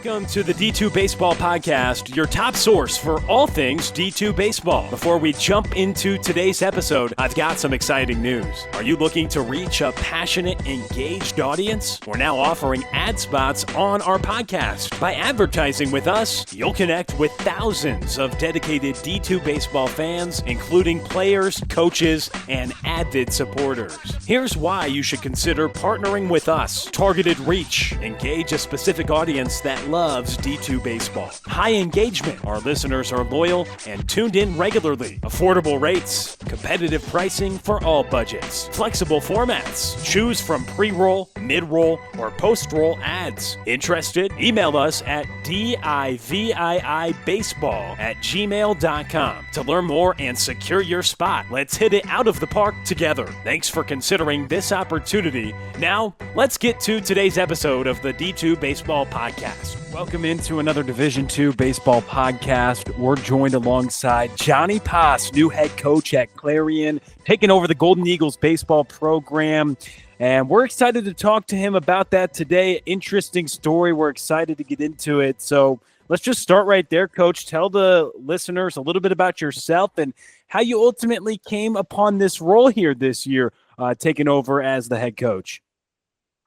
Welcome to the D2 Baseball Podcast, your top source for all things D2 Baseball. Before we jump into today's episode, I've got some exciting news. Are you looking to reach a passionate, engaged audience? We're now offering ad spots on our podcast. By advertising with us, you'll connect with thousands of dedicated D2 baseball fans, including players, coaches, and avid supporters. Here's why you should consider partnering with us. Targeted reach. Engage a specific audience that loves D2 baseball. High engagement. Our listeners are loyal and tuned in regularly. Affordable rates. Competitive pricing for all budgets. Flexible formats. Choose from pre-roll, mid-roll, or post-roll ads. Interested? Email us at diviibaseball@gmail.com to learn more and secure your spot. Let's hit it out of the park together. Thanks for considering this opportunity. Now, let's get to today's episode of the D2 Baseball Podcast. Welcome into another Division II Baseball Podcast. We're joined alongside Johnny Pass, new head coach at Clarion, taking over the Golden Eagles baseball program. And we're excited to talk to him about that today. Interesting story. We're excited to get into it. So let's just start right there, Coach. Tell the listeners a little bit about yourself and how you ultimately came upon this role here this year, taking over as the head coach.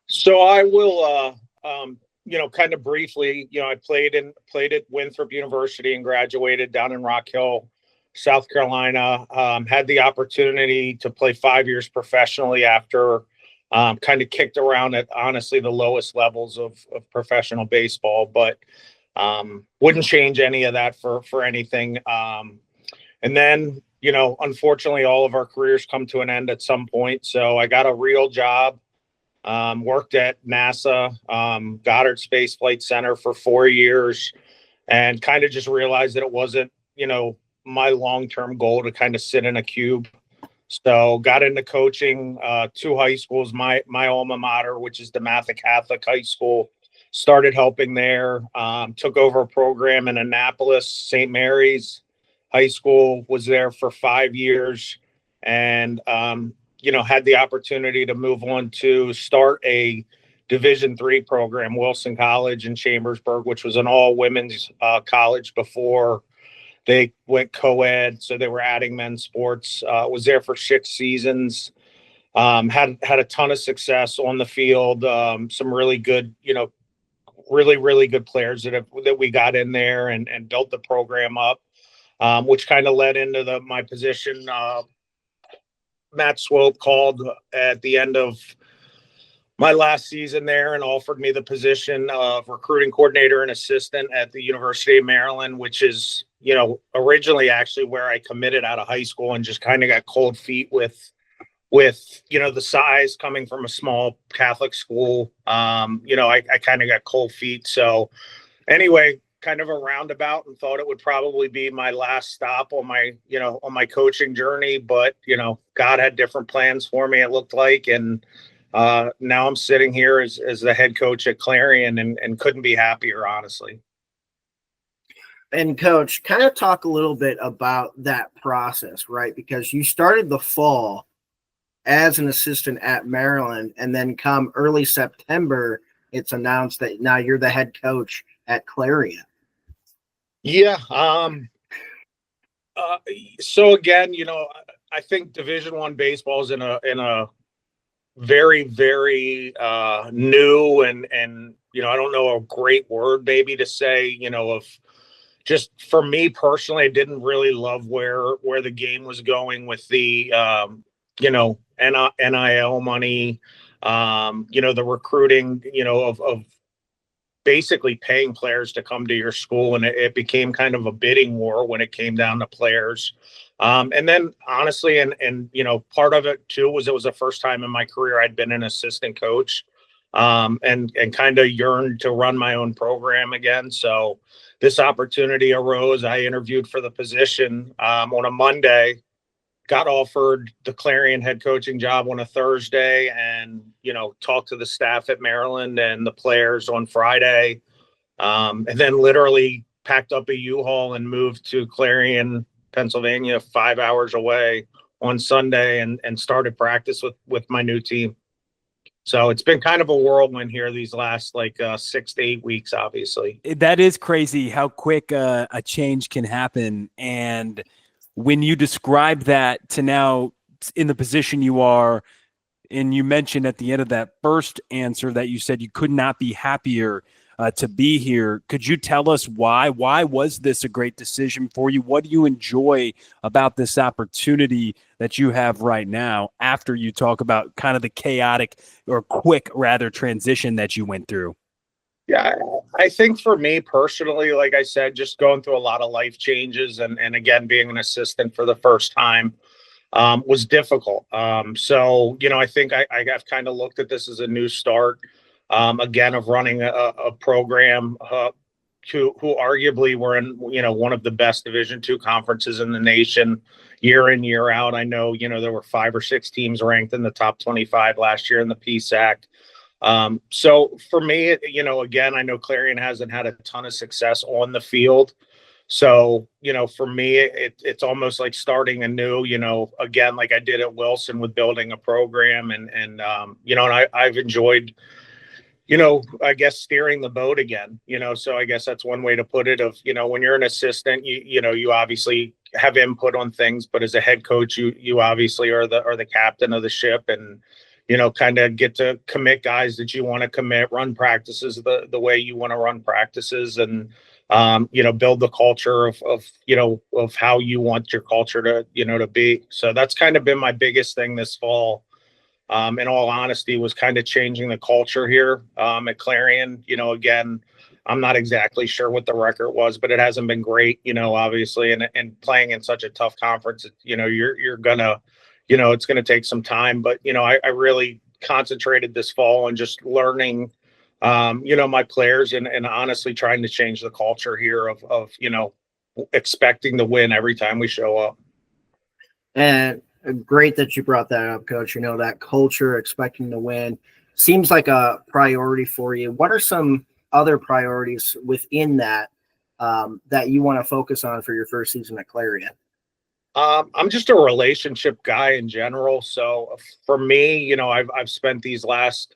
So I will, kind of briefly, I played at Winthrop University and graduated down in Rock Hill, South Carolina. Had the opportunity to play 5 years professionally after kind of kicked around at honestly the lowest levels of professional baseball, but wouldn't change any of that for anything. And then, unfortunately, all of our careers come to an end at some point. So I got a real job. Worked at NASA, Goddard Space Flight Center for 4 years, and kind of just realized that it wasn't, my long-term goal to kind of sit in a cube. So got into coaching, two high schools, my alma mater, which is DeMatha Catholic High School, started helping there, took over a program in Annapolis, St. Mary's High School, was there for 5 years, and, had the opportunity to move on to start a Division III program, Wilson College in Chambersburg, which was an all-women's college before they went co-ed. So they were adding men's sports. Was there for 6 seasons. Had a ton of success on the field. Some really good, really good players that we got in there and built the program up, which kind of led into my position. Matt Swope called at the end of my last season there and offered me the position of recruiting coordinator and assistant at the University of Maryland, which is, originally actually where I committed out of high school and just kind of got cold feet with, the size coming from a small Catholic school. I kind of got cold feet. So anyway, kind of a roundabout, and thought it would probably be my last stop on my coaching journey. But, God had different plans for me, it looked like. And now I'm sitting here as the head coach at Clarion and couldn't be happier, honestly. And Coach, kind of talk a little bit about that process, right? Because you started the fall as an assistant at Maryland, and then come early September, it's announced that now you're the head coach at Clarion. Yeah. So again, I think Division I baseball is in a very, very new and I don't know a great word maybe to say, of just for me personally, I didn't really love where the game was going with the NIL money, the recruiting, of basically paying players to come to your school. And it became kind of a bidding war when it came down to players. And then honestly, and part of it too, was it was the first time in my career I'd been an assistant coach, and kind of yearned to run my own program again. So this opportunity arose. I interviewed for the position, on a Monday, got offered the Clarion head coaching job on a Thursday, and, talked to the staff at Maryland and the players on Friday. And then literally packed up a U-Haul and moved to Clarion, Pennsylvania, 5 hours away on Sunday, and started practice with my new team. So it's been kind of a whirlwind here these last 6 to 8 weeks, obviously. That is crazy how quick a change can happen. And when you describe that to now in the position you are, and you mentioned at the end of that first answer that you said you could not be happier to be here. Could you tell us why? Why was this a great decision for you? What do you enjoy about this opportunity that you have right now after you talk about kind of the chaotic or quick, rather, transition that you went through? Yeah, I think for me personally, like I said, just going through a lot of life changes and again, being an assistant for the first time was difficult. So, I think I've kind of looked at this as a new start, again, of running a program who arguably were in, one of the best Division II conferences in the nation year in, year out. I know, there were 5 or 6 teams ranked in the top 25 last year in the PSAC. So for me, again, I know Clarion hasn't had a ton of success on the field. So, for me, it's almost like starting anew, again, like I did at Wilson with building a program and I've enjoyed, I guess steering the boat again, so I guess that's one way to put it of, when you're an assistant, you obviously have input on things, but as a head coach, you obviously are the captain of the ship and, kind of get to commit guys that you want to commit, run practices the way you want to run practices and, build the culture of how you want your culture to, to be. So that's kind of been my biggest thing this fall. In all honesty, was kind of changing the culture here at Clarion. Again, I'm not exactly sure what the record was, but it hasn't been great, obviously, and playing in such a tough conference, you're gonna, it's gonna take some time. But I really concentrated this fall on just learning, my players and honestly trying to change the culture here of expecting to win every time we show up. And great that you brought that up, Coach. That culture, expecting to win, seems like a priority for you. What are some other priorities within that that you want to focus on for your first season at Clarion? I'm just a relationship guy in general. So for me, I've spent these last,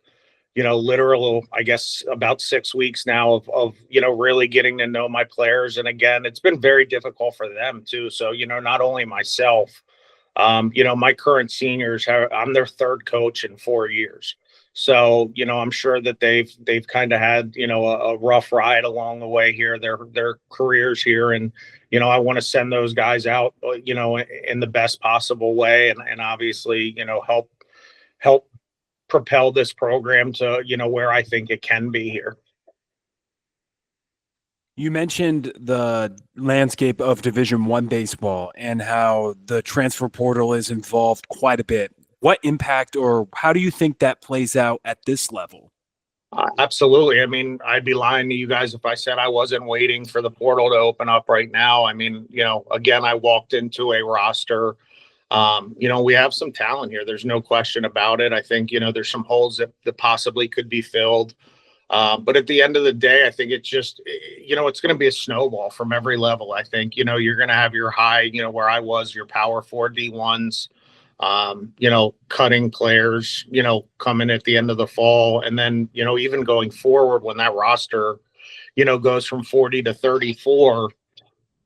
literal, I guess, about 6 weeks now of really getting to know my players. And again, it's been very difficult for them too. So, not only myself, my current seniors I'm their third coach in 4 years. So, I'm sure that they've kind of had, a rough ride along the way here, their careers here. And, I want to send those guys out, in the best possible way and obviously, help propel this program to, where I think it can be here. You mentioned the landscape of Division I baseball and how the transfer portal is involved quite a bit. What impact or how do you think that plays out at this level? Absolutely. I mean, I'd be lying to you guys if I said I wasn't waiting for the portal to open up right now. I mean, again, I walked into a roster. We have some talent here. There's no question about it. I think, there's some holes that possibly could be filled. But at the end of the day, I think it's just, it's going to be a snowball from every level. I think, you're going to have your high, where I was, your power 4 D1s, cutting players, coming at the end of the fall. And then, even going forward when that roster, goes from 40 to 34,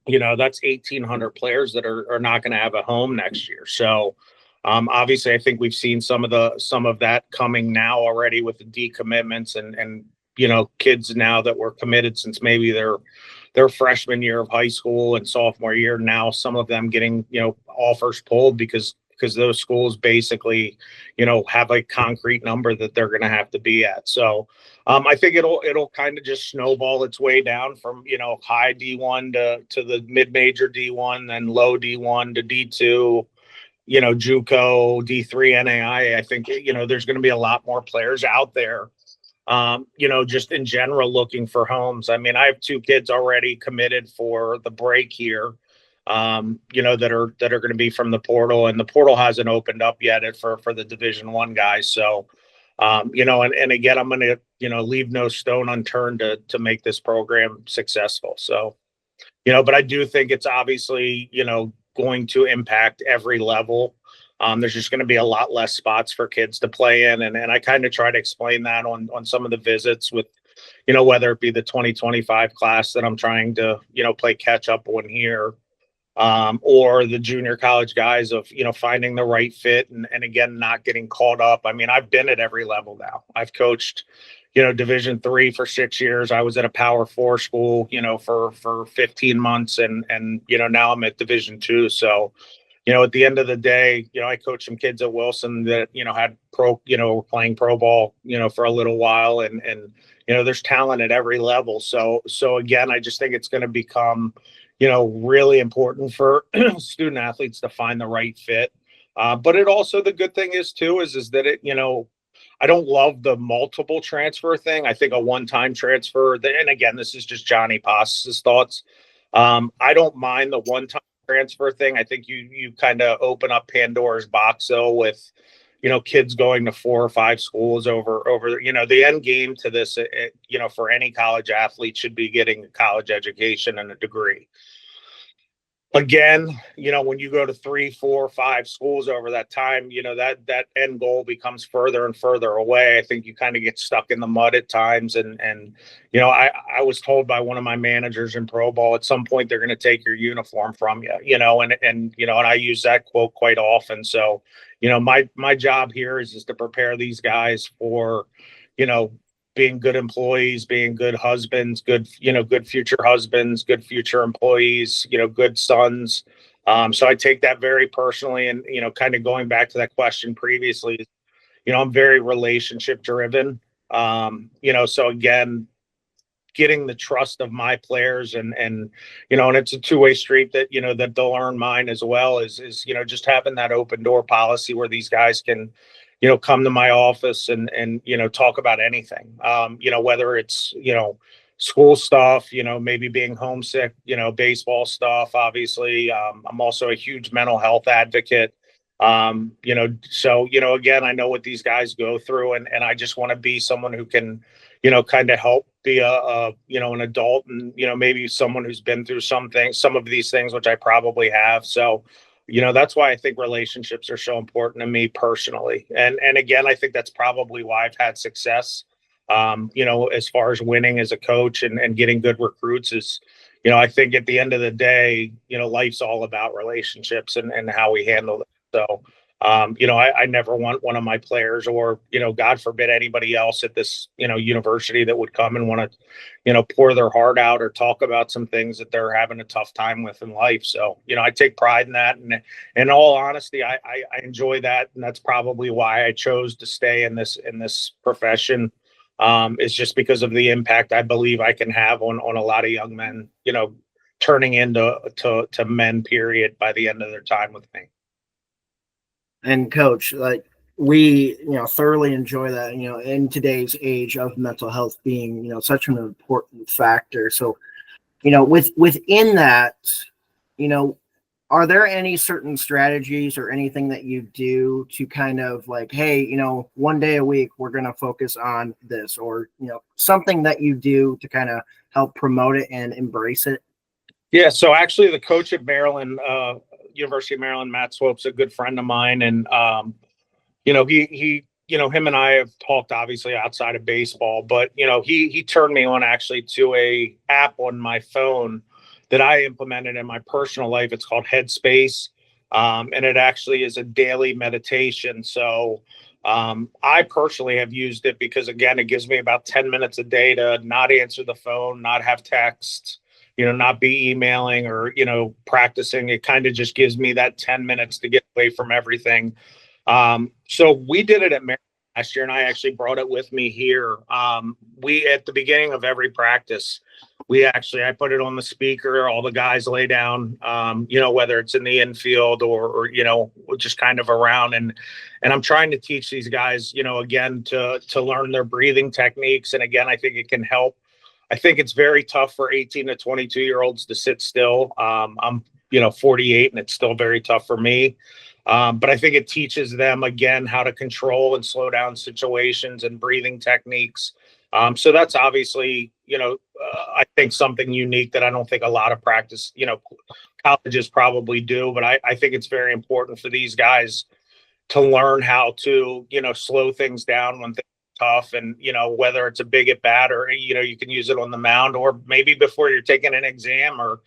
that's 1,800 players that are not going to have a home next year. So, obviously, I think we've seen some of that coming now already with the decommitments and kids now that were committed since maybe their freshman year of high school and sophomore year. Now, some of them getting offers pulled because those schools basically have a concrete number that they're going to have to be at. So, I think it'll kind of just snowball its way down from high D1 to the mid-major D1, then low D1 to D2. JUCO, D3, NAI. I think, there's going to be a lot more players out there, just in general looking for homes. I mean, I have 2 kids already committed for the break here, that are going to be from the portal, and the portal hasn't opened up yet for the Division I guys. So, and again, I'm going to, leave no stone unturned to make this program successful. So, but I do think it's obviously, going to impact every level. There's just going to be a lot less spots for kids to play in. And I kind of try to explain that on some of the visits with, whether it be the 2025 class that I'm trying to, play catch up on here, or the junior college guys of, finding the right fit and again, not getting caught up. I mean, I've been at every level now. I've coached, Division III for 6 years. I was at a Power 4 school, for 15 months and, now I'm at Division II. So, at the end of the day, I coached some kids at Wilson that, had were playing pro ball, for a little while and, there's talent at every level. So again, I just think it's going to become, really important for student athletes to find the right fit. But it also, the good thing is too, is that it, I don't love the multiple transfer thing. I think a one-time transfer, and again, this is just Johnny Pas's thoughts. I don't mind the one-time transfer thing. I think you kind of open up Pandora's box though with, kids going to 4 or 5 schools over, the end game to this, for any college athlete should be getting a college education and a degree. Again, when you go to 3, 4, 5 schools over that time, that end goal becomes further and further away. I think you kind of get stuck in the mud at times. And I was told by one of my managers in pro ball, at some point, they're going to take your uniform from you, and I use that quote quite often. So, my job here is to prepare these guys for, being good employees, being good husbands, good future husbands, good future employees, good sons. So I take that very personally. And, kind of going back to that question previously, I'm very relationship driven. So again, getting the trust of my players and it's a two-way street that, that they'll earn mine as well is, just having that open door policy where these guys can, come to my office and, talk about anything, whether it's, school stuff, maybe being homesick, baseball stuff, obviously. I'm also a huge mental health advocate. So, again, I know what these guys go through and I just want to be someone who can, kind of help be an adult and, maybe someone who's been through some of these things, which I probably have. So, that's why I think relationships are so important to me personally. And again, I think that's probably why I've had success, as far as winning as a coach and getting good recruits is, I think at the end of the day, life's all about relationships and how we handle it. So, I never want one of my players or, God forbid anybody else at this, university that would come and want to, pour their heart out or talk about some things that they're having a tough time with in life. So, I take pride in that. And in all honesty, I enjoy that. And that's probably why I chose to stay in this profession. Is just because of the impact I believe I can have on a lot of young men, turning into to men, period, by the end of their time with me. And coach, like we, thoroughly enjoy that, in today's age of mental health being, such an important factor. So, within that, are there any certain strategies or anything that you do to kind of like, hey, one day a week, we're going to focus on this or, something that you do to kind of help promote it and embrace it? Yeah. So actually the coach at Maryland, University of Maryland, Matt Swope's a good friend of mine. And, he, him and I have talked obviously outside of baseball, but, he turned me on actually to a app on my phone that I implemented in my personal life. It's called Headspace. And it actually is a daily meditation. So, I personally have used it because again, it gives me about 10 minutes a day to not answer the phone, not have texts, not be emailing or, practicing. It kind of just gives me that 10 minutes to get away from everything. So we did it at Maryland last year and I actually brought it with me here. We, at the beginning of every practice, I put it on the speaker, all the guys lay down, whether it's in the infield or just kind of around. And I'm trying to teach these guys, again, to learn their breathing techniques. And again, I think it can help. I think it's very tough for 18 to 22-year-olds to sit still. I'm, 48 and it's still very tough for me. But I think it teaches them again, how to control and slow down situations and breathing techniques. So that's obviously, I think something unique that I don't think a lot of practice, colleges probably do, but I think it's very important for these guys, to learn how to, slow things down when things are tough, and, whether it's a big at bat or, you can use it on the mound, or maybe before you're taking an exam, or,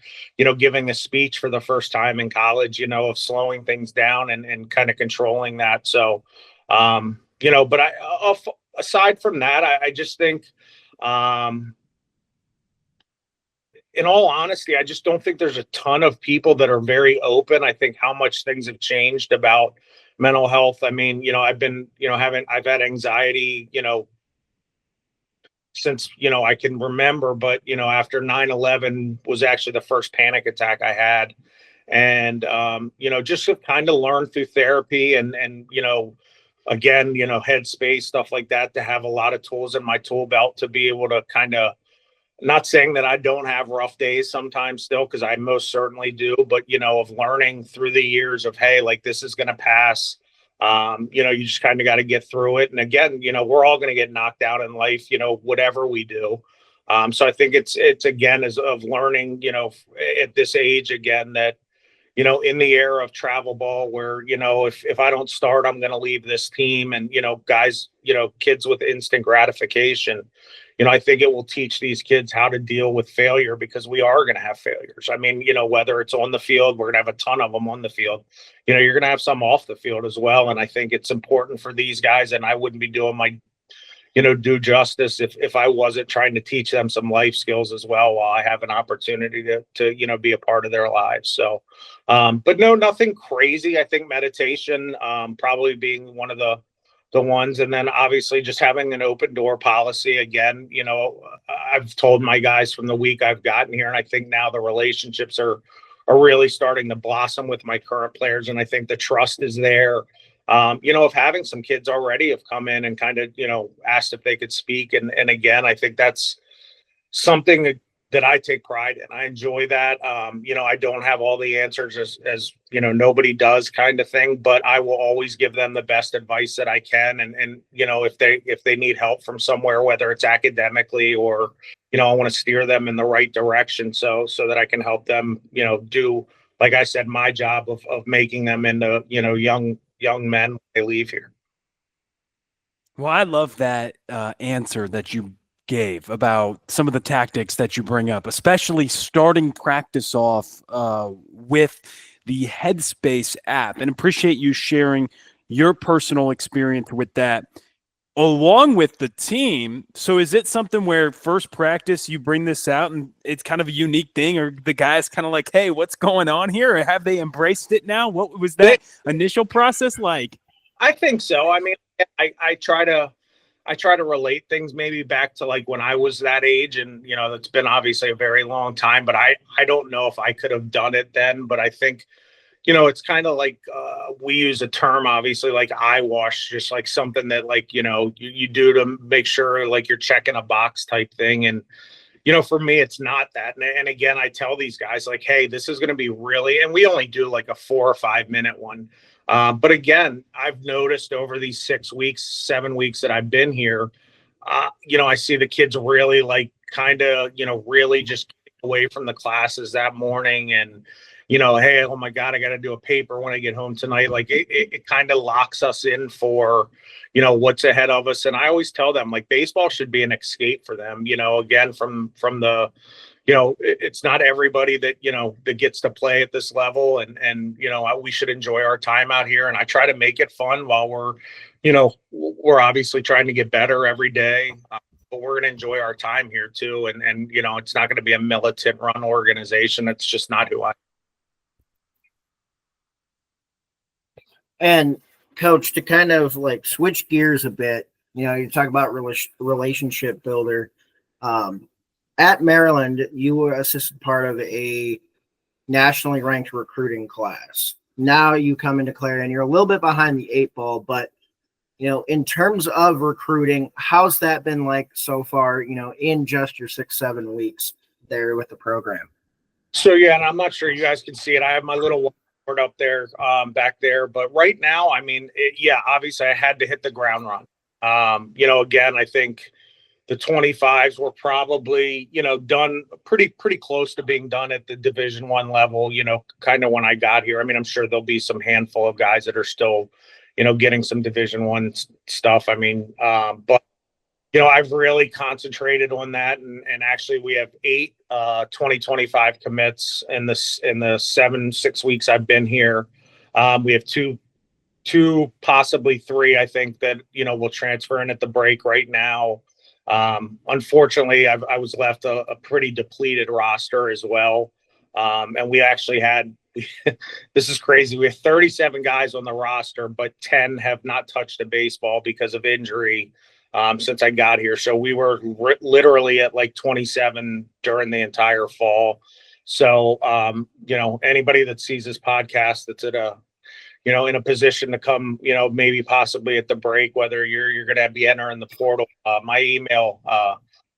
giving a speech for the first time in college, of slowing things down and kind of controlling that. So, but aside from that, I just think, in all honesty, I just don't think there's a ton of people that are very open. I think how much things have changed about mental health. I mean, I've been, I've had anxiety, since, I can remember, but, after 9/11 was actually the first panic attack I had. And, just to kind of learn through therapy and, again, headspace, stuff like that, to have a lot of tools in my tool belt to be able to kind of, not saying that I don't have rough days sometimes still, because I most certainly do, but, of learning through the years of, hey, like, this is going to pass. You just kind of got to get through it. And again, we're all going to get knocked out in life, whatever we do. So I think it's again, as of learning, at this age, again, that, in the era of travel ball, where, if I don't start, I'm going to leave this team, and, guys, kids with instant gratification, I think it will teach these kids how to deal with failure, because we are going to have failures. I mean, whether it's on the field, we're going to have a ton of them on the field. You're going to have some off the field as well. And I think it's important for these guys, and I wouldn't be doing my, due justice if I wasn't trying to teach them some life skills as well, while I have an opportunity to be a part of their lives. So, but no, nothing crazy. I think meditation, probably being one of the ones, and then obviously just having an open door policy. Again, I've told my guys from the week I've gotten here, and I think now the relationships are really starting to blossom with my current players, and I think the trust is there. Of having some kids already have come in and kind of, asked if they could speak. And again, I think that's something that I take pride in. I enjoy that. I don't have all the answers, as nobody does, kind of thing, but I will always give them the best advice that I can. And if they need help from somewhere, whether it's academically or, I want to steer them in the right direction, so that I can help them, do, like I said, my job of making them into, young men when they leave here. Well, I love that answer that you gave about some of the tactics that you bring up, especially starting practice off with the Headspace app, and appreciate you sharing your personal experience with that along with the team. So is it something where first practice you bring this out and it's kind of a unique thing, or the guys kind of like, hey, what's going on here? Or have they embraced it now? What was that initial process like? I think so. I mean, I try to relate things maybe back to like when I was that age, and it's been obviously a very long time, but I don't know if I could have done it then. But I think, it's kind of like we use a term, obviously, like eye wash, just like something that, like, you do to make sure like you're checking a box type thing. And for me, it's not that. And again, I tell these guys, like, hey, this is going to be really, and we only do like a 4 or 5 minute one. But again, I've noticed over these 6 weeks, 7 weeks that I've been here, I see the kids really like kind of, really just get away from the classes that morning. And, hey, oh my God, I got to do a paper when I get home tonight. Like it kind of locks us in for, what's ahead of us. And I always tell them, like, baseball should be an escape for them, again, from the, it's not everybody that, that gets to play at this level. And, we should enjoy our time out here. And I try to make it fun while we're obviously trying to get better every day. But we're going to enjoy our time here too. And, it's not going to be a militant run organization. That's just not who I am. And Coach, to kind of like switch gears a bit, you talk about relationship builder. At Maryland, you were assistant part of a nationally ranked recruiting class. Now you come into Clarion, you're a little bit behind the 8 ball, but in terms of recruiting, how's that been like so far, in just your 6-7 weeks there with the program? So, yeah, and I'm not sure you guys can see it. I have my little whiteboard up there, back there. But right now, I mean, obviously I had to hit the ground run. Again, I think the 25s were probably, done pretty close to being done at the Division I level, kind of when I got here. I mean, I'm sure there'll be some handful of guys that are still, getting some Division I stuff. I mean, but I've really concentrated on that, and actually we have 8 2025 commits in the 6 weeks I've been here. We have two, possibly 3, I think, that will transfer in at the break right now. Unfortunately, I was left a pretty depleted roster as well, and we actually had this is crazy. We have 37 guys on the roster, but 10 have not touched a baseball because of injury since I got here. So we were literally at like 27 during the entire fall. So, anybody that sees this podcast that's at in a position to come, maybe possibly at the break, whether you're going to be entering the portal, my email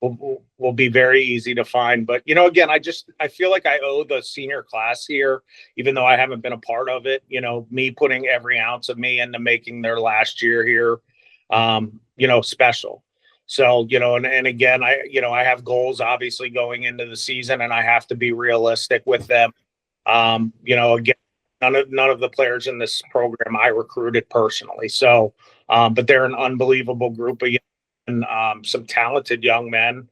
will be very easy to find. But, again, I feel like I owe the senior class here, even though I haven't been a part of it, me putting every ounce of me into making their last year here, special. So, and again, I have goals obviously going into the season, and I have to be realistic with them. Again, none of the players in this program I recruited personally. So, but they're an unbelievable group of some talented young men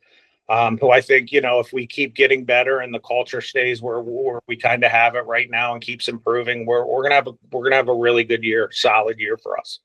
who I think, if we keep getting better and the culture stays where we kind of have it right now and keeps improving, we're gonna have a really good year, solid year for us.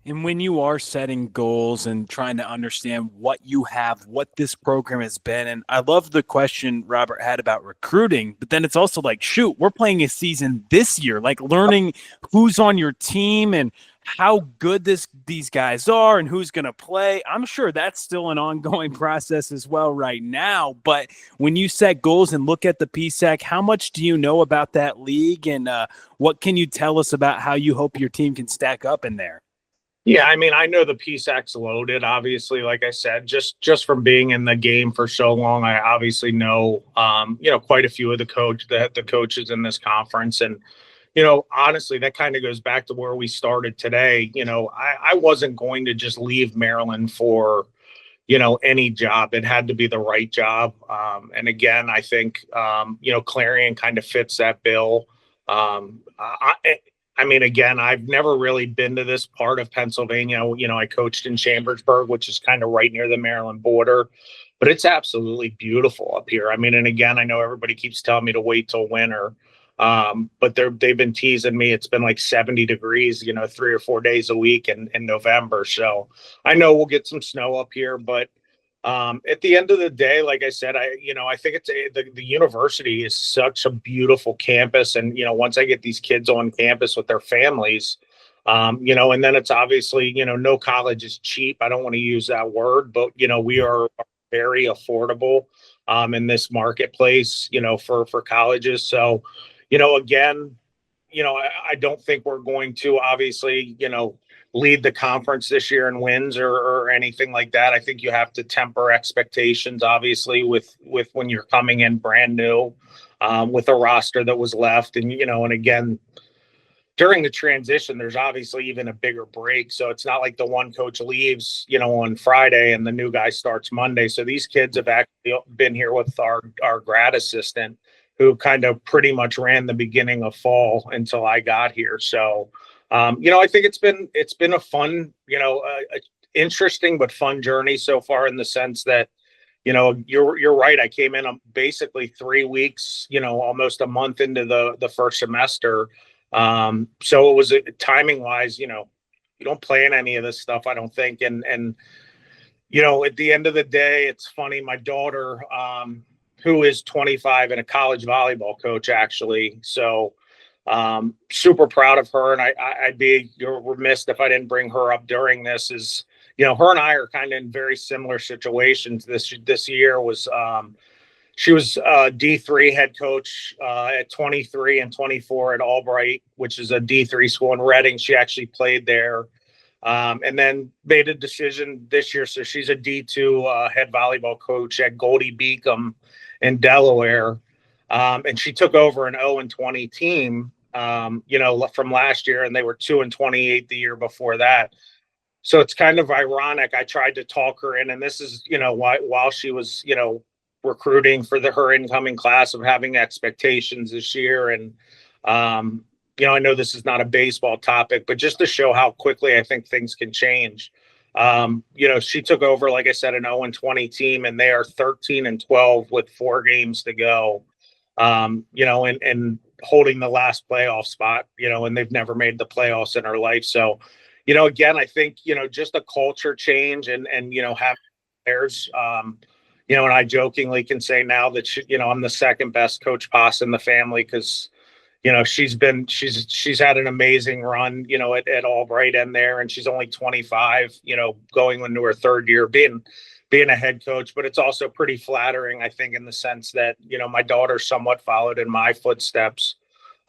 And when you are setting goals and trying to understand what you have, what this program has been, and I love the question Robert had about recruiting, but then it's also like, shoot, we're playing a season this year, like learning who's on your team and how good these guys are and who's going to play. I'm sure that's still an ongoing process as well right now. But when you set goals and look at the PSAC, how much do you know about that league, and what can you tell us about how you hope your team can stack up in there? Yeah, I mean, I know the PSAC's loaded, obviously, like I said, just from being in the game for so long, I obviously know, quite a few of the coaches in this conference. And, honestly, that kind of goes back to where we started today. I wasn't going to just leave Maryland for, any job. It had to be the right job. And again, I think, Clarion kind of fits that bill. I mean, again, I've never really been to this part of Pennsylvania. I coached in Chambersburg, which is kind of right near the Maryland border, but it's absolutely beautiful up here. I mean, and again, I know everybody keeps telling me to wait till winter, but they've been teasing me. It's been like 70 degrees, 3 or 4 days a week in November. So I know we'll get some snow up here, but at the end of the day, like I said, I think it's the university is such a beautiful campus. And, once I get these kids on campus with their families, and then it's obviously, no college is cheap. I don't want to use that word, but, we are very affordable in this marketplace, for colleges. So, again, I don't think we're going to obviously, lead the conference this year in wins or anything like that. I think you have to temper expectations, obviously, with when you're coming in brand new, with a roster that was left. And, and again, during the transition, there's obviously even a bigger break. So it's not like the one coach leaves, on Friday and the new guy starts Monday. So these kids have actually been here with our grad assistant, who kind of pretty much ran the beginning of fall until I got here. So, I think it's been a fun, interesting but fun journey so far, in the sense that, you're right. I came in basically 3 weeks, almost a month into the first semester. So it was timing wise, you don't plan any of this stuff, I don't think. And at the end of the day, it's funny. My daughter, who is 25 and a college volleyball coach, actually. So, super proud of her, and I'd be remiss if I didn't bring her up during this. Is her and I are kind of in very similar situations. This year was she was D3 head coach at 23 and 24 at Albright, which is a D3 school in Reading. She actually played there, and then made a decision this year. So she's a D2 head volleyball coach at Goldie Beacom in Delaware. And she took over an 0-20 team, from last year, and they were 2-28 the year before that. So it's kind of ironic. I tried to talk her in, and this is, while she was, recruiting for her incoming class, of having expectations this year. And I know this is not a baseball topic, but just to show how quickly I think things can change. She took over, like I said, an 0-20 team, and they are 13-12 with 4 games to go. And holding the last playoff spot, and they've never made the playoffs in her life. So, again, I think, just a culture change and have players, and I jokingly can say now that, I'm the second best Coach Pass in the family because, she's had an amazing run, at Albright in there, and she's only 25, going into her third year being a head coach. But it's also pretty flattering, I think, in the sense that, my daughter somewhat followed in my footsteps.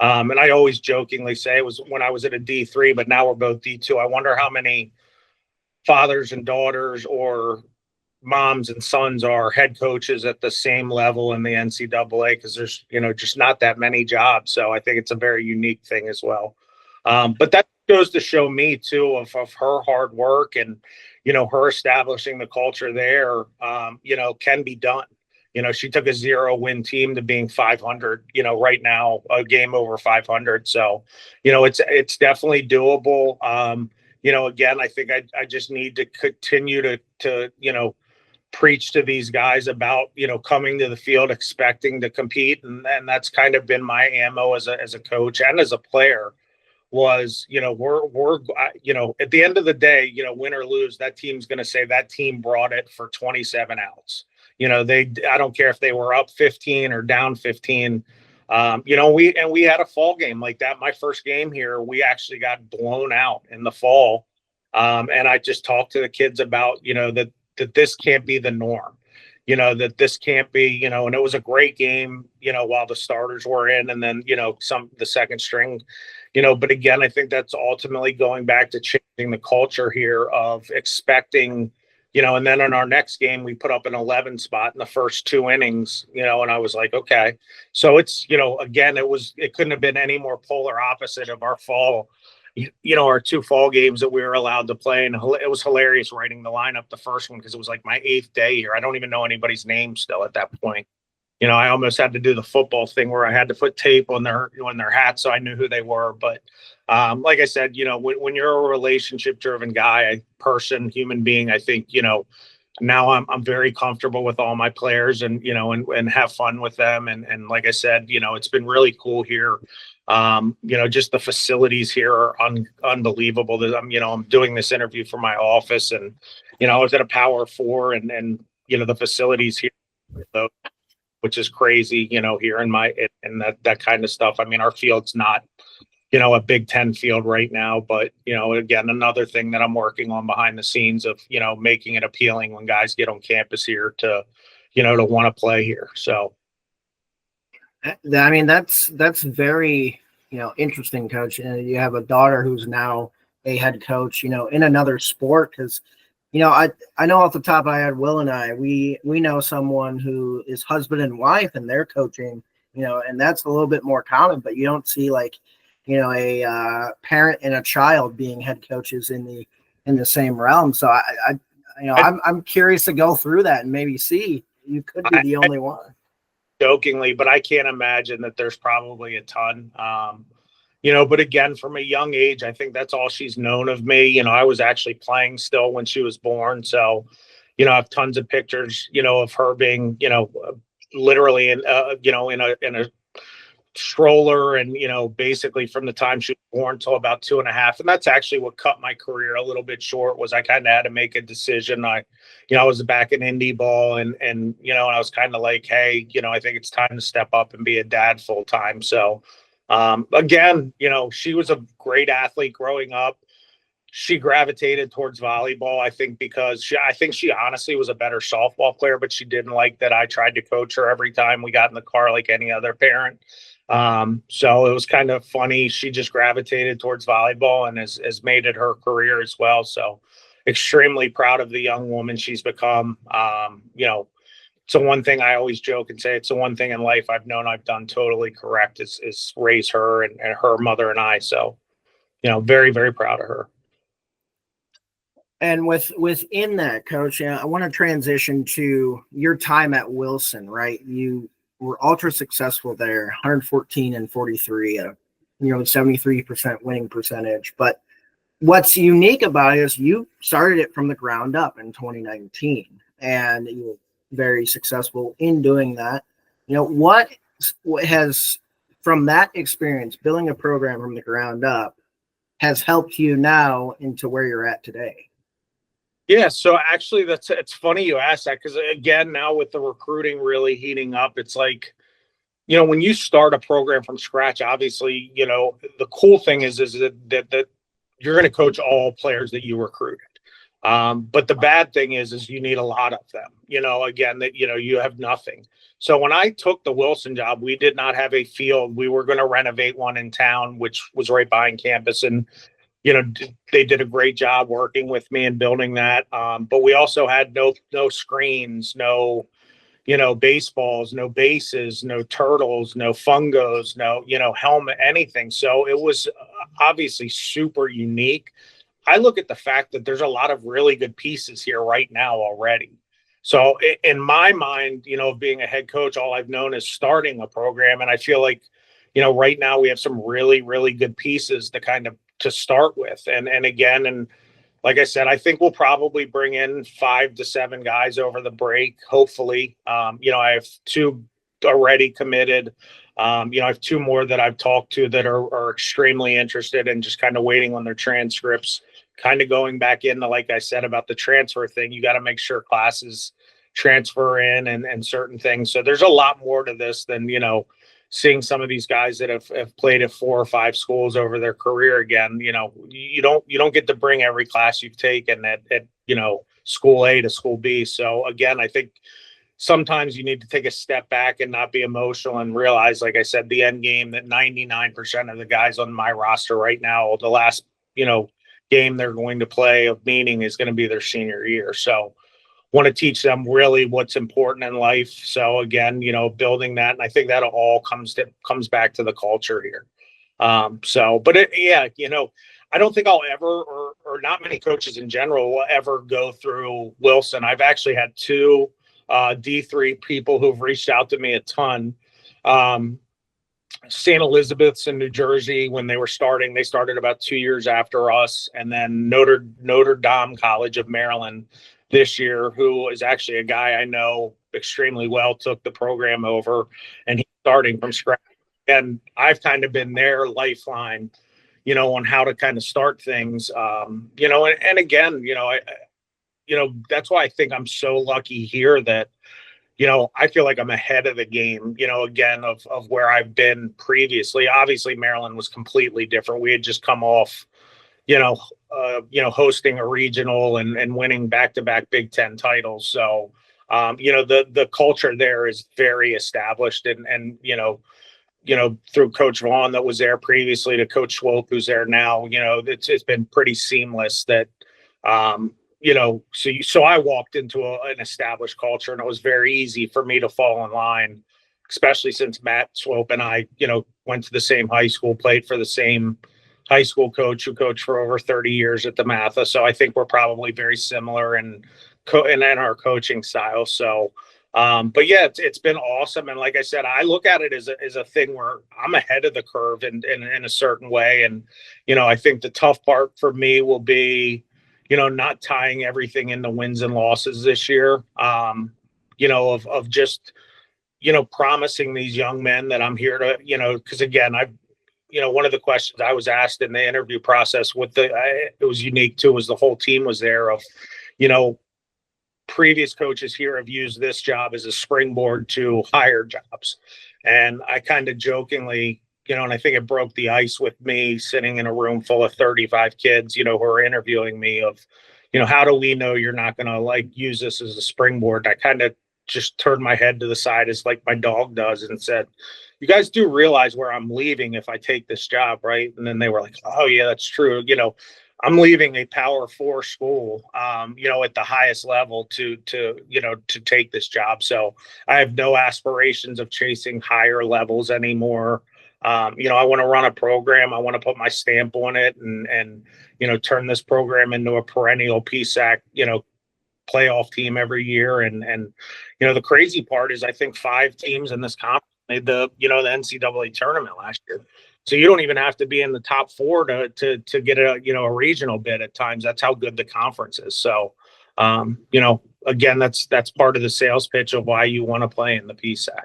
And I always jokingly say it was when I was at a D3, but now we're both D2. I wonder how many fathers and daughters or moms and sons are head coaches at the same level in the NCAA, because there's, just not that many jobs. So I think it's a very unique thing as well. But that goes to show me too of her hard work and, her establishing the culture there, can be done. She took a 0-win team to being 500, right now a game over 500. So, it's definitely doable. Again, I think I just need to continue to preach to these guys about, coming to the field, expecting to compete. And that's kind of been my ammo as a coach and as a player was, we're at the end of the day, win or lose, that team's going to say that team brought it for 27 outs. I don't care if they were up 15 or down 15. We had a fall game like that. My first game here, we actually got blown out in the fall. And I just talked to the kids about, that this can't be the norm, that this can't be, and it was a great game, while the starters were in, and then, the second string, but again, I think that's ultimately going back to changing the culture here of expecting, and then in our next game, we put up an 11 spot in the first 2 innings, and I was like, okay, so it's, again, it couldn't have been any more polar opposite of our fall, our 2 fall games that we were allowed to play. And it was hilarious writing the lineup the first one, because it was like my 8th day here. I don't even know anybody's name still at that point. I almost had to do the football thing where I had to put tape on their hats so I knew who they were. But like I said, when you're a relationship driven guy, human being, I think, now I'm very comfortable with all my players and, and have fun with them. And like I said, it's been really cool here. Just the facilities here are unbelievable. I'm doing this interview for my office, and, I was at a Power 4 and the facilities here, which is crazy, here in that kind of stuff. I mean, our field's not, a Big Ten field right now, but, again, another thing that I'm working on behind the scenes of, making it appealing when guys get on campus here to want to play here. So. I mean, that's very, interesting, Coach. You have a daughter who's now a head coach, in another sport. Because, I know off the top of my head, Will and I, we know someone who is husband and wife, and they're coaching, and that's a little bit more common. But you don't see like, a parent and a child being head coaches in the same realm. So I'm curious to go through that and maybe see. You could be the only one. Jokingly, but I can't imagine that there's probably a ton. But again, from a young age, I think that's all she's known of me. I was actually playing still when she was born. So, I have tons of pictures, of her being, literally in a stroller and, basically from the time she was born till about 2.5. And that's actually what cut my career a little bit short, was I kind of had to make a decision. I was back in indie ball and I was kind of like, hey, I think it's time to step up and be a dad full time. So, again, she was a great athlete growing up. She gravitated towards volleyball, I think, because she honestly was a better softball player, but she didn't like that I tried to coach her every time we got in the car like any other parent. So it was kind of funny. She just gravitated towards volleyball and has made it her career as well. So extremely proud of the young woman she's become. It's the one thing I always joke and say, it's the one thing in life I've known I've done totally correct is raise her and her mother and I. So, very, very proud of her. And within that, Coach, I want to transition to your time at Wilson, right? You were ultra successful there, 114 and 43, 73% winning percentage. But what's unique about it is you started it from the ground up in 2019, and you were very successful in doing that. What has, from that experience, building a program from the ground up, has helped you now into where you're at today? Yeah, so actually it's funny you asked that, because again, now with the recruiting really heating up, it's like, when you start a program from scratch, obviously, the cool thing is that you're going to coach all players that you recruited. But the bad thing is you need a lot of them, again, that, you have nothing. So when I took the Wilson job, we did not have a field. We were going to renovate one in town, which was right behind campus. And, they did a great job working with me and building that. But we also had no screens, no, baseballs, no bases, no turtles, no fungos, no, helmet, anything. So it was obviously super unique. I look at the fact that there's a lot of really good pieces here right now already. So in my mind, being a head coach, all I've known is starting a program. And I feel like, right now we have some really, really good pieces to start with. And again, and like I said, I think we'll probably bring in 5 to 7 guys over the break, hopefully. I have 2 already committed. I have 2 more that I've talked to that are extremely interested and just kind of waiting on their transcripts, kind of going back into, like I said, about the transfer thing. You got to make sure classes transfer in and certain things. So there's a lot more to this than, seeing some of these guys that have played at 4 or 5 schools over their career again. You don't get to bring every class you've taken at school A to school B. So again, I think sometimes you need to take a step back and not be emotional and realize, like I said, the end game, that 99% of the guys on my roster right now, the last, game they're going to play of meaning is going to be their senior year. So want to teach them really what's important in life. So again, building that, and I think that all comes back to the culture here. I don't think I'll ever, or not many coaches in general will ever go through Wilson. I've actually had 2 D3 people who've reached out to me a ton. St. Elizabeth's in New Jersey, when they started about 2 years after us. And then Notre Dame College of Maryland this year, who is actually a guy I know extremely well, took the program over, and he's starting from scratch. And I've kind of been their lifeline, on how to kind of start things. And again, that's why I think I'm so lucky here that, I feel like I'm ahead of the game, again, of where I've been previously. Obviously, Maryland was completely different. We had just come off, hosting a regional and winning back-to-back Big Ten titles. So, the culture there is very established, and through Coach Vaughn that was there previously to Coach Swope, who's there now, it's been pretty seamless that, so I walked into an established culture, and it was very easy for me to fall in line, especially since Matt Swope and I, went to the same high school, played for the same high school coach who coached for over 30 years at the Matha. So I think we're probably very similar in our coaching style. So, but yeah, it's been awesome. And like I said, I look at it as a thing where I'm ahead of the curve in a certain way. And, I think the tough part for me will be, not tying everything into wins and losses this year, of just, promising these young men that I'm here to, because again, one of the questions I was asked in the interview process it was unique too, was the whole team was there of, previous coaches here have used this job as a springboard to higher jobs. And I kind of jokingly, and I think it broke the ice with me sitting in a room full of 35 kids, who are interviewing me of, how do we know you're not going to use this as a springboard? I kind of just turned my head to the side as like my dog does and said, you guys do realize where I'm leaving if I take this job, right? And then they were like, oh yeah, that's true. I'm leaving a Power 4 school, at the highest level to take this job. So I have no aspirations of chasing higher levels anymore. I want to run a program. I want to put my stamp on it and turn this program into a perennial PSAC, playoff team every year. And the crazy part is I think 5 teams in this conference made the NCAA tournament last year. So you don't even have to be in the top four to get a regional bid at times. That's how good the conference is. So, again, that's part of the sales pitch of why you want to play in the PSAC.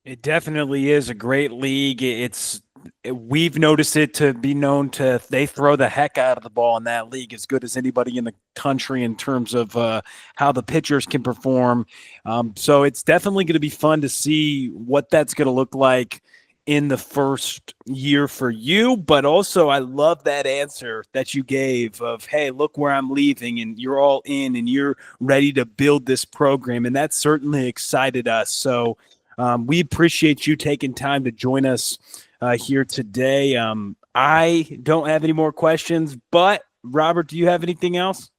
It definitely is a great league. We've noticed it to be known to, they throw the heck out of the ball in that league, as good as anybody in the country in terms of how the pitchers can perform. So it's definitely going to be fun to see what that's going to look like in the first year for you. But also, I love that answer that you gave of, hey, look where I'm leaving, and you're all in and you're ready to build this program. And that certainly excited us. So we appreciate you taking time to join us here today. I don't have any more questions, but Robert, do you have anything else?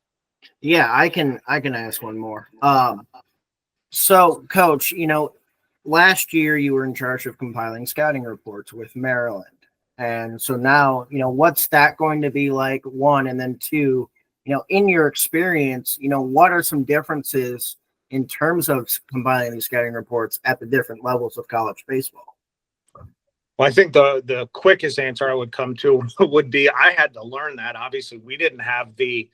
Yeah, I can ask one more. So Coach, last year you were in charge of compiling scouting reports with Maryland. And so now, what's that going to be like, one, and then two, in your experience, what are some differences in terms of compiling these scouting reports at the different levels of college baseball? Well, I think the quickest answer I would come to would be I had to learn that. Obviously, we didn't have the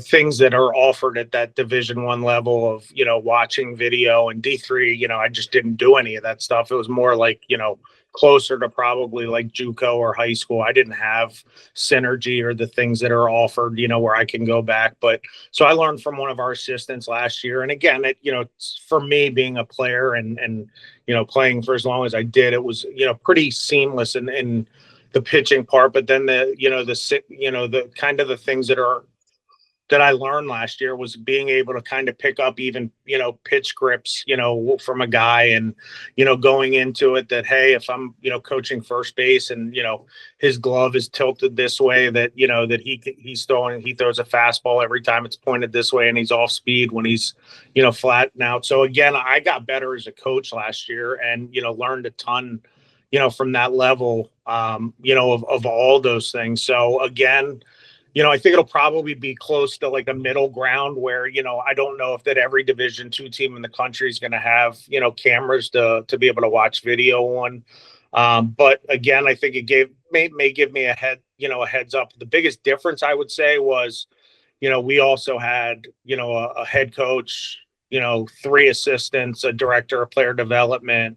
things that are offered at that Division I level of, watching video, and D3, I just didn't do any of that stuff. It was more like, closer to probably like JUCO or high school. I didn't have synergy or the things that are offered, where I can go back. But so I learned from one of our assistants last year. And again, for me being a player and playing for as long as I did, it was, pretty seamless in the pitching part. But then the kind of the things that I learned last year was being able to kind of pick up even, pitch grips, from a guy, and, going into it that, hey, if I'm, coaching first base and, his glove is tilted this way, that, that he throws a fastball every time it's pointed this way, and he's off speed when he's, flattened out. So again, I got better as a coach last year, and, learned a ton, from that level, of all those things. So again, I think it'll probably be close to like a middle ground where, I don't know if that every Division II team in the country is going to have, cameras to be able to watch video on. But again, I think it may give me a heads up. The biggest difference I would say was, we also had, a head coach, 3 assistants, a director of player development,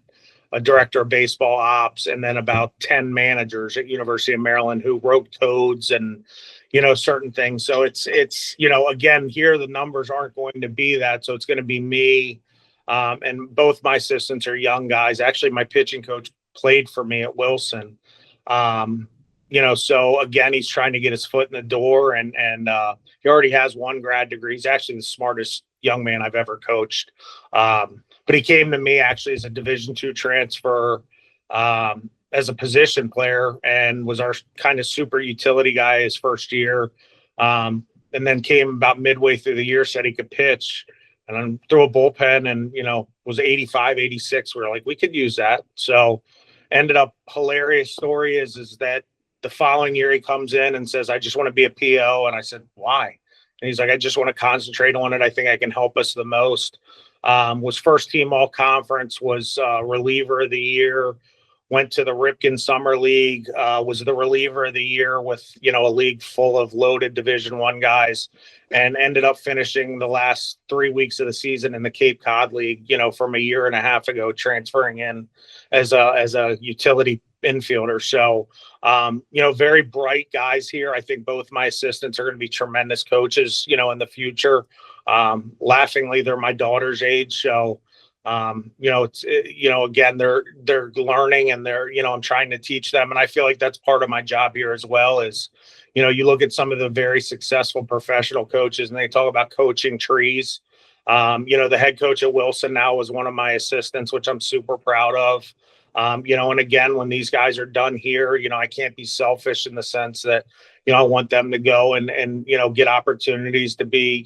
a director of baseball ops, and then about 10 managers at University of Maryland who wrote codes and, certain things. So it's, again, here, the numbers aren't going to be that. So it's going to be me. And both my assistants are young guys. Actually, my pitching coach played for me at Wilson. So again, he's trying to get his foot in the door, and he already has 1 grad degree. He's actually the smartest young man I've ever coached. But he came to me actually as a Division II transfer, as a position player, and was our kind of super utility guy his first year. And then came about midway through the year, said he could pitch, and then threw a bullpen, and, was 85, 86. We were like, we could use that. So ended up, hilarious story is that the following year he comes in and says, I just want to be a PO. And I said, why? And he's like, I just want to concentrate on it. I think I can help us the most. Was first team all conference, was reliever of the year, went to the Ripken Summer League, was the reliever of the year with, a league full of loaded Division I guys, and ended up finishing the last 3 weeks of the season in the Cape Cod League, from a year and a half ago, transferring in as a utility infielder. So, very bright guys here. I think both my assistants are going to be tremendous coaches, in the future. Laughingly, they're my daughter's age. So, again, they're learning, and I'm trying to teach them. And I feel like that's part of my job here as well is, you look at some of the very successful professional coaches and they talk about coaching trees. The head coach at Wilson now was one of my assistants, which I'm super proud of. And again, when these guys are done here, I can't be selfish in the sense that, I want them to go and get opportunities to be,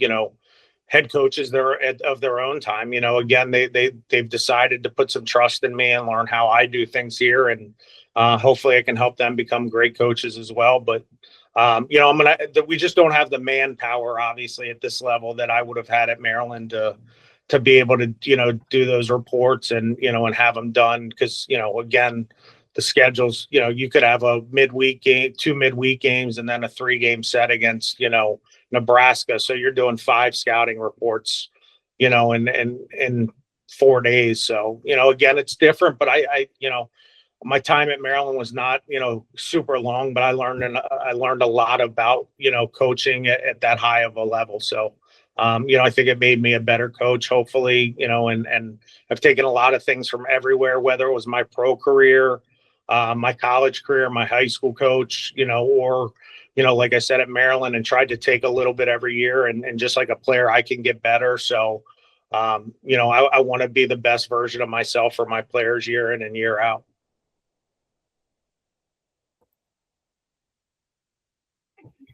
head coaches of their own time. Again, they've decided to put some trust in me and learn how I do things here. And hopefully I can help them become great coaches as well. But, we just don't have the manpower, obviously, at this level that I would have had at Maryland to to be able to, do those reports and, and have them done. Cause, again, the schedules, you could have a midweek game, 2 midweek games, and then a 3-game set against, Nebraska. So you're doing 5 scouting reports, in 4 days. So, again, it's different, but I my time at Maryland was not, super long, but I learned a lot about, coaching at that high of a level. So, I think it made me a better coach, hopefully, and I've taken a lot of things from everywhere, whether it was my pro career, my college career, my high school coach, or, like I said, at Maryland, and tried to take a little bit every year. And just like a player, I can get better. So, I want to be the best version of myself for my players year in and year out.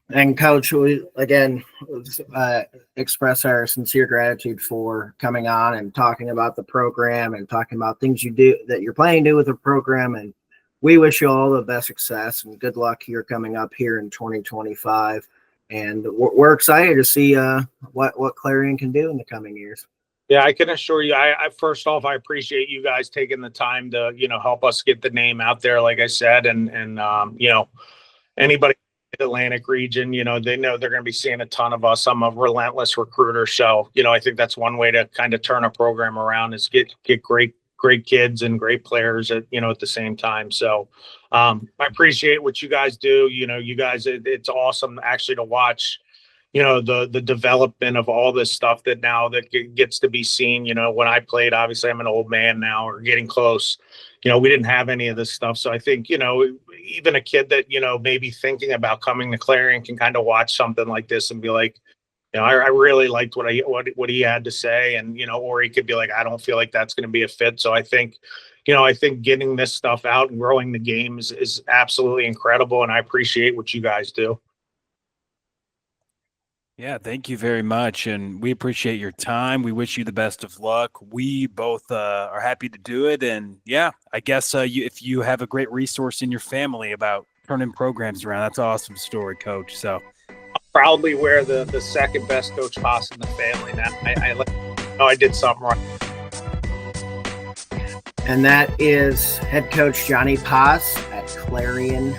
And Coach, we again express our sincere gratitude for coming on and talking about the program and talking about things you do that you're planning to do with the program. And we wish you all the best success and good luck here coming up here in 2025. And we're excited to see what Clarion can do in the coming years. Yeah, I can assure you. I first off, I appreciate you guys taking the time to help us get the name out there. Like I said, and anybody in the Atlantic region, they know they're going to be seeing a ton of us. I'm a relentless recruiter, so I think that's one way to kind of turn a program around is get great kids and great players at the same time. So I appreciate what you guys do. You guys, it's awesome actually to watch. The development of all this stuff that now that gets to be seen. When I played, obviously I'm an old man now or getting close. We didn't have any of this stuff. So I think, even a kid that, maybe thinking about coming to Clarion can kind of watch something like this and be like, I really liked what he had to say. And, or he could be like, I don't feel like that's going to be a fit. So I think, getting this stuff out and growing the game is absolutely incredible. And I appreciate what you guys do. Yeah, thank you very much. And we appreciate your time. We wish you the best of luck. We both are happy to do it. And yeah, I guess if you have a great resource in your family about turning programs around, that's an awesome story, Coach. So I'll proudly wear the second best Coach Pass in the family now. I did something right. And that is head coach Johnny Pass at Clarion